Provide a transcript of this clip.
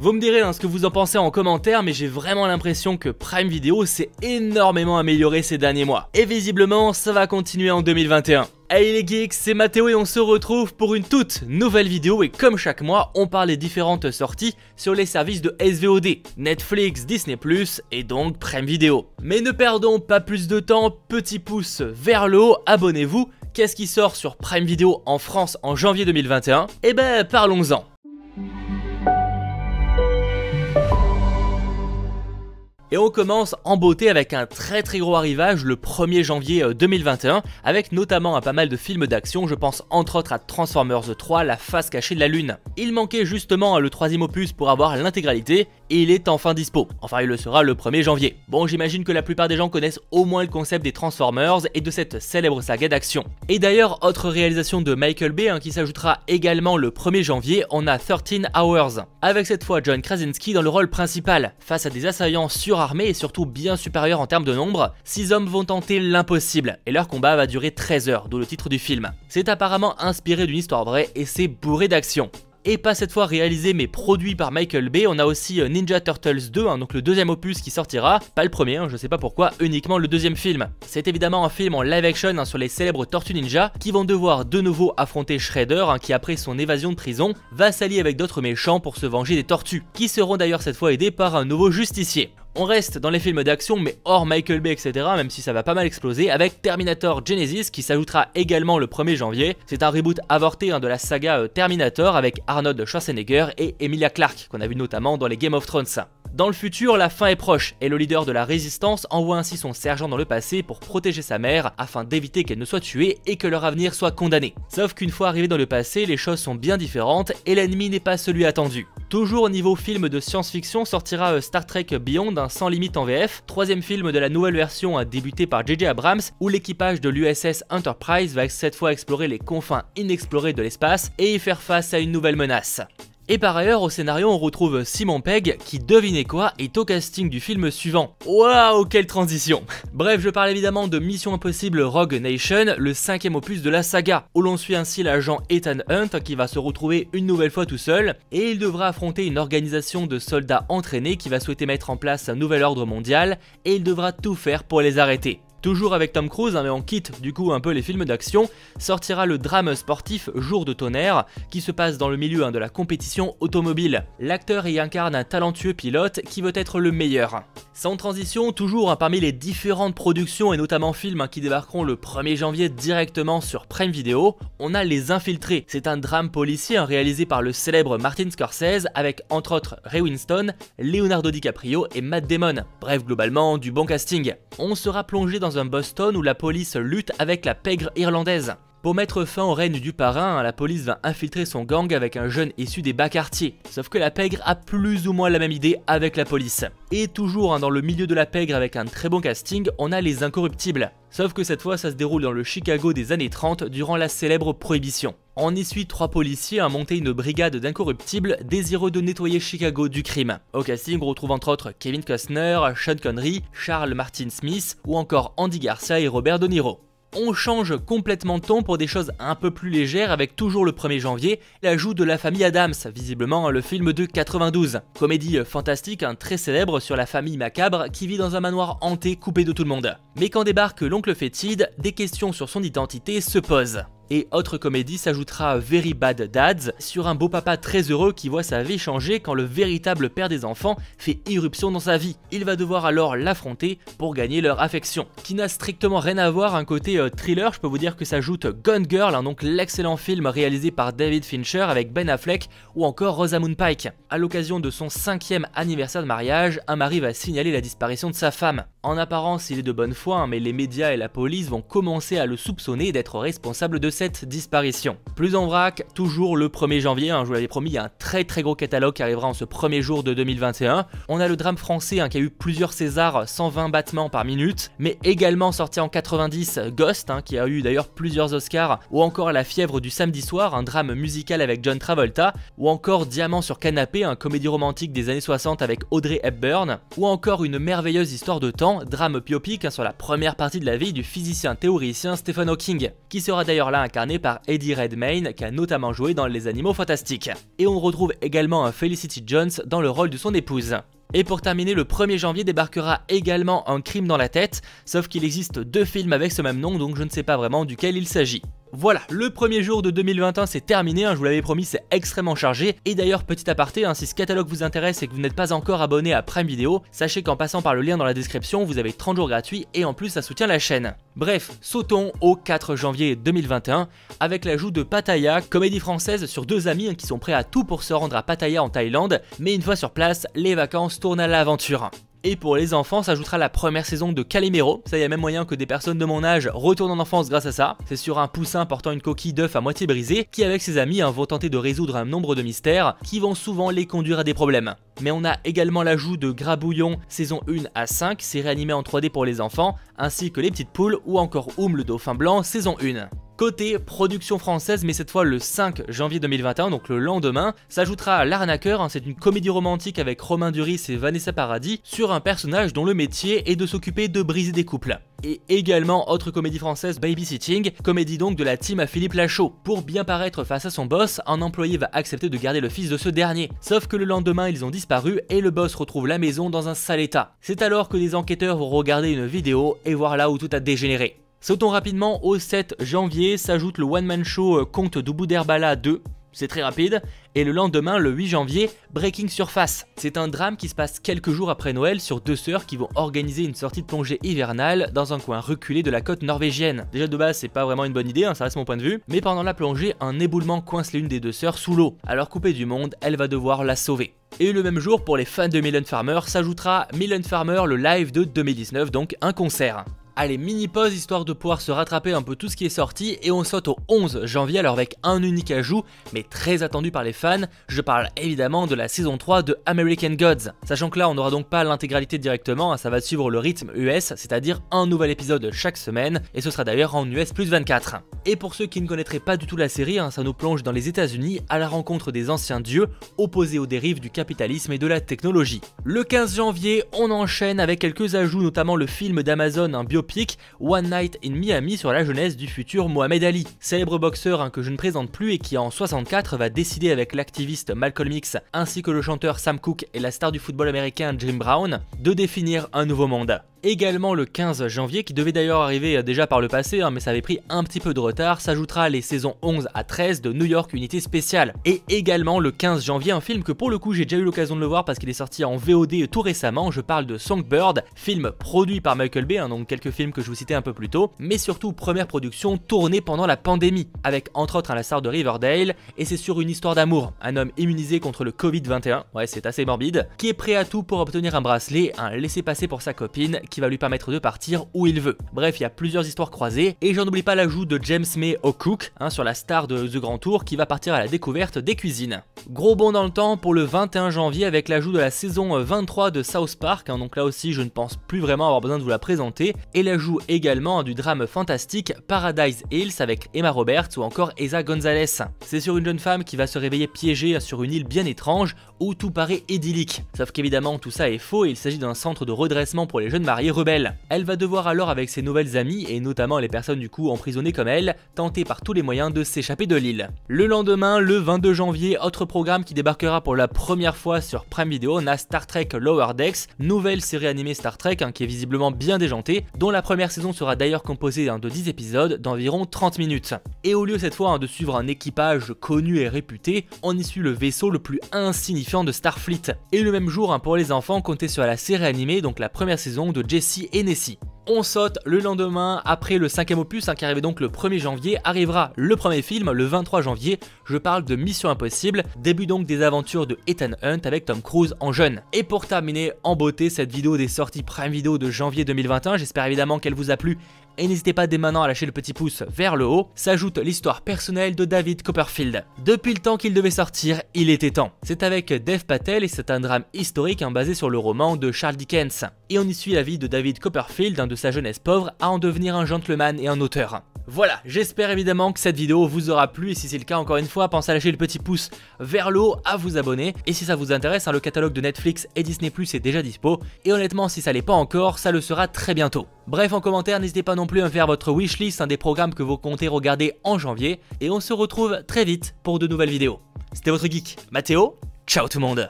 Vous me direz ce que vous en pensez en commentaire, mais j'ai vraiment l'impression que Prime Video s'est énormément amélioré ces derniers mois. Et visiblement, ça va continuer en 2021. Hey les geeks, c'est Mathéo et on se retrouve pour une toute nouvelle vidéo et comme chaque mois, on parle des différentes sorties sur les services de SVOD, Netflix, Disney+, et donc Prime Video. Mais ne perdons pas plus de temps, petit pouce vers le haut, abonnez-vous. Qu'est-ce qui sort sur Prime Video en France en janvier 2021? Eh ben, parlons-en. Et on commence en beauté avec un très gros arrivage le 1er janvier 2021 avec notamment pas mal de films d'action, je pense entre autres à Transformers 3, la face cachée de la lune. Il manquait justement le 3e opus pour avoir l'intégralité et il est enfin dispo. Enfin il le sera le 1er janvier. Bon, j'imagine que la plupart des gens connaissent au moins le concept des Transformers et de cette célèbre saga d'action. Et d'ailleurs, autre réalisation de Michael Bay qui s'ajoutera également le 1er janvier, on a 13 Hours. Avec cette fois John Krasinski dans le rôle principal. Face à des assaillants surarmés et surtout bien supérieurs en termes de nombre, 6 hommes vont tenter l'impossible et leur combat va durer 13 heures, d'où le titre du film. C'est apparemment inspiré d'une histoire vraie et c'est bourré d'action. Et pas cette fois réalisé mais produit par Michael Bay, on a aussi Ninja Turtles 2, donc le 2e opus qui sortira, pas le premier, je sais pas pourquoi, uniquement le 2e film. C'est évidemment un film en live action sur les célèbres Tortues Ninja qui vont devoir de nouveau affronter Shredder qui après son évasion de prison va s'allier avec d'autres méchants pour se venger des tortues, qui seront d'ailleurs cette fois aidés par un nouveau justicier. On reste dans les films d'action mais hors Michael Bay etc, même si ça va pas mal exploser, avec Terminator Genesis qui s'ajoutera également le 1er janvier. C'est un reboot avorté de la saga Terminator avec Arnold Schwarzenegger et Emilia Clarke qu'on a vu notamment dans les Game of Thrones. Dans le futur, la fin est proche et le leader de la résistance envoie ainsi son sergent dans le passé pour protéger sa mère afin d'éviter qu'elle ne soit tuée et que leur avenir soit condamné. Sauf qu'une fois arrivé dans le passé, les choses sont bien différentes et l'ennemi n'est pas celui attendu. Toujours au niveau film de science-fiction sortira Star Trek Beyond, sans limite en VF, 3e film de la nouvelle version débuté par J.J. Abrams où l'équipage de l'USS Enterprise va cette fois explorer les confins inexplorés de l'espace et y faire face à une nouvelle menace. Et par ailleurs, au scénario, on retrouve Simon Pegg qui, devinez quoi, est au casting du film suivant. Waouh, quelle transition! Bref, je parle évidemment de Mission Impossible Rogue Nation, le 5e opus de la saga, où l'on suit ainsi l'agent Ethan Hunt qui va se retrouver une nouvelle fois tout seul, et il devra affronter une organisation de soldats entraînés qui va souhaiter mettre en place un nouvel ordre mondial, et il devra tout faire pour les arrêter. Toujours avec Tom Cruise, mais on quitte du coup un peu les films d'action, sortira le drame sportif Jour de tonnerre, qui se passe dans le milieu de la compétition automobile. L'acteur y incarne un talentueux pilote qui veut être le meilleur. Sans transition, toujours parmi les différentes productions et notamment films qui débarqueront le 1er janvier directement sur Prime Video, on a Les Infiltrés. C'est un drame policier réalisé par le célèbre Martin Scorsese avec entre autres Ray Winstone, Leonardo DiCaprio et Matt Damon. Bref, globalement, du bon casting. On sera plongé dans un Boston où la police lutte avec la pègre irlandaise. Pour mettre fin au règne du parrain, la police va infiltrer son gang avec un jeune issu des bas quartiers. Sauf que la pègre a plus ou moins la même idée avec la police. Et toujours dans le milieu de la pègre avec un très bon casting, on a Les Incorruptibles. Sauf que cette fois ça se déroule dans le Chicago des années 30 durant la célèbre Prohibition. On y suit 3 policiers à monter une brigade d'incorruptibles désireux de nettoyer Chicago du crime. Au casting on retrouve entre autres Kevin Costner, Sean Connery, Charles Martin Smith ou encore Andy Garcia et Robert De Niro. On change complètement de ton pour des choses un peu plus légères avec toujours le 1er janvier l'ajout de La Famille Addams, visiblement le film de 92. Comédie fantastique, très célèbre sur la famille macabre qui vit dans un manoir hanté coupé de tout le monde. Mais quand débarque l'oncle fétide, des questions sur son identité se posent. Et autre comédie s'ajoutera Very Bad Dads sur un beau papa très heureux qui voit sa vie changer quand le véritable père des enfants fait irruption dans sa vie. Il va devoir alors l'affronter pour gagner leur affection. Qui n'a strictement rien à voir, un côté thriller, je peux vous dire que s'ajoute Gone Girl, donc l'excellent film réalisé par David Fincher avec Ben Affleck ou encore Rosamund Pike. À l'occasion de son 5e anniversaire de mariage, un mari va signaler la disparition de sa femme. En apparence, il est de bonne foi, mais les médias et la police vont commencer à le soupçonner d'être responsable de cette disparition. Plus en vrac, toujours le 1er janvier, je vous l'avais promis, il y a un très gros catalogue qui arrivera en ce premier jour de 2021. On a le drame français qui a eu plusieurs Césars, 120 battements par minute, mais également sorti en 90 Ghost, qui a eu d'ailleurs plusieurs Oscars, ou encore La fièvre du samedi soir, un drame musical avec John Travolta, ou encore Diamant sur canapé, un comédie romantique des années 60 avec Audrey Hepburn, ou encore Une merveilleuse histoire de temps, drame biopic sur la première partie de la vie du physicien théoricien Stephen Hawking, qui sera d'ailleurs là incarné par Eddie Redmayne qui a notamment joué dans Les Animaux Fantastiques. Et on retrouve également un Felicity Jones dans le rôle de son épouse. Et pour terminer, le 1er janvier débarquera également Un crime dans la tête, sauf qu'il existe 2 films avec ce même nom, donc je ne sais pas vraiment duquel il s'agit. Voilà, le premier jour de 2021 c'est terminé, je vous l'avais promis, c'est extrêmement chargé. Et d'ailleurs, petit aparté, si ce catalogue vous intéresse et que vous n'êtes pas encore abonné à Prime Video, sachez qu'en passant par le lien dans la description, vous avez 30 jours gratuits et en plus ça soutient la chaîne. Bref, sautons au 4 janvier 2021 avec l'ajout de Pattaya, comédie française sur 2 amis qui sont prêts à tout pour se rendre à Pattaya en Thaïlande, mais une fois sur place, les vacances tournent à l'aventure. Et pour les enfants, s'ajoutera la première saison de Calimero. Ça, y a même moyen que des personnes de mon âge retournent en enfance grâce à ça. C'est sur un poussin portant une coquille d'œuf à moitié brisée qui, avec ses amis, vont tenter de résoudre un nombre de mystères qui vont souvent les conduire à des problèmes. Mais on a également l'ajout de Grabouillon saison 1 à 5, série animée en 3D pour les enfants, ainsi que Les Petites Poules ou encore Oum le Dauphin Blanc saison 1. Côté production française, mais cette fois le 5 janvier 2021, donc le lendemain, s'ajoutera L'Arnaqueur, c'est une comédie romantique avec Romain Duris et Vanessa Paradis sur un personnage dont le métier est de s'occuper de briser des couples. Et également autre comédie française, Babysitting, comédie donc de la team à Philippe Lachaud. Pour bien paraître face à son boss, un employé va accepter de garder le fils de ce dernier. Sauf que le lendemain ils ont disparu et le boss retrouve la maison dans un sale état. C'est alors que des enquêteurs vont regarder une vidéo et voir là où tout a dégénéré. Sautons rapidement au 7 janvier, s'ajoute le one-man show Conte d'Ubou d'Herbala 2, c'est très rapide, et le lendemain, le 8 janvier, Breaking Surface. C'est un drame qui se passe quelques jours après Noël sur 2 sœurs qui vont organiser une sortie de plongée hivernale dans un coin reculé de la côte norvégienne. Déjà de base, c'est pas vraiment une bonne idée, ça reste mon point de vue, mais pendant la plongée, un éboulement coince l'une des 2 sœurs sous l'eau. Alors coupée du monde, elle va devoir la sauver. Et le même jour, pour les fans de Mylène Farmer, s'ajoutera Mylène Farmer, le live de 2019, donc un concert. Allez, mini pause histoire de pouvoir se rattraper un peu tout ce qui est sorti et on saute au 11 janvier alors avec un unique ajout mais très attendu par les fans, je parle évidemment de la saison 3 de American Gods. Sachant que là on n'aura donc pas l'intégralité directement, ça va suivre le rythme US, c'est-à-dire un nouvel épisode chaque semaine et ce sera d'ailleurs en US plus 24. Et pour ceux qui ne connaîtraient pas du tout la série, ça nous plonge dans les États-Unis à la rencontre des anciens dieux opposés aux dérives du capitalisme et de la technologie. Le 15 janvier, on enchaîne avec quelques ajouts, notamment le film d'Amazon, un biopic One Night in Miami sur la jeunesse du futur Mohamed Ali, célèbre boxeur que je ne présente plus et qui en 64 va décider avec l'activiste Malcolm X ainsi que le chanteur Sam Cooke et la star du football américain Jim Brown de définir un nouveau monde. Également le 15 janvier, qui devait d'ailleurs arriver déjà par le passé, mais ça avait pris un petit peu de retard, s'ajoutera les saisons 11 à 13 de New York Unité Spéciale. Et également le 15 janvier, un film que pour le coup j'ai déjà eu l'occasion de le voir parce qu'il est sorti en VOD tout récemment, je parle de Songbird, film produit par Michael Bay, donc quelques films que je vous citais un peu plus tôt, mais surtout première production tournée pendant la pandémie, avec entre autres la star de Riverdale, et c'est sur une histoire d'amour, un homme immunisé contre le Covid-21, ouais c'est assez morbide, qui est prêt à tout pour obtenir un bracelet, un laissez-passer pour sa copine, qui va lui permettre de partir où il veut. Bref, il y a plusieurs histoires croisées, et j'en oublie pas l'ajout de James May O'Cook, sur la star de The Grand Tour, qui va partir à la découverte des cuisines. Gros bond dans le temps pour le 21 janvier avec l'ajout de la saison 23 de South Park, donc là aussi je ne pense plus vraiment avoir besoin de vous la présenter, et l'ajout également du drame fantastique Paradise Hills avec Emma Roberts ou encore Eiza Gonzalez. C'est sur une jeune femme qui va se réveiller piégée sur une île bien étrange où tout paraît idyllique. Sauf qu'évidemment tout ça est faux et il s'agit d'un centre de redressement pour les jeunes mariés rebelles. Elle va devoir alors avec ses nouvelles amies et notamment les personnes du coup emprisonnées comme elle, tenter par tous les moyens de s'échapper de l'île. Le lendemain, le 22 janvier, autre programme qui débarquera pour la première fois sur Prime Video, on a Star Trek Lower Decks, nouvelle série animée Star Trek qui est visiblement bien déjantée, dont la première saison sera d'ailleurs composée de 10 épisodes d'environ 30 minutes. Et au lieu cette fois de suivre un équipage connu et réputé, on y suit le vaisseau le plus insignifiant de Starfleet. Et le même jour pour les enfants, comptez sur la série animée, donc la première saison de Jessie et Nessie. On saute le lendemain, après le 5e opus qui arrivait donc le 1er janvier, arrivera le premier film le 23 janvier, je parle de Mission Impossible, début donc des aventures de Ethan Hunt avec Tom Cruise en jeune. Et pour terminer en beauté cette vidéo des sorties Prime Video de janvier 2021, j'espère évidemment qu'elle vous a plu et n'hésitez pas dès maintenant à lâcher le petit pouce vers le haut, s'ajoute l'histoire personnelle de David Copperfield. Depuis le temps qu'il devait sortir, il était temps. C'est avec Dev Patel et c'est un drame historique basé sur le roman de Charles Dickens. et on y suit la vie de David Copperfield, de sa jeunesse pauvre à en devenir un gentleman et un auteur. Voilà, j'espère évidemment que cette vidéo vous aura plu et si c'est le cas, encore une fois, pensez à lâcher le petit pouce vers le haut, à vous abonner et si ça vous intéresse, le catalogue de Netflix et Disney+ est déjà dispo et honnêtement si ça l'est pas encore, ça le sera très bientôt. Bref, en commentaire, n'hésitez pas non plus à me faire votre wishlist des programmes que vous comptez regarder en janvier et on se retrouve très vite pour de nouvelles vidéos. C'était votre geek Mathéo, ciao tout le monde.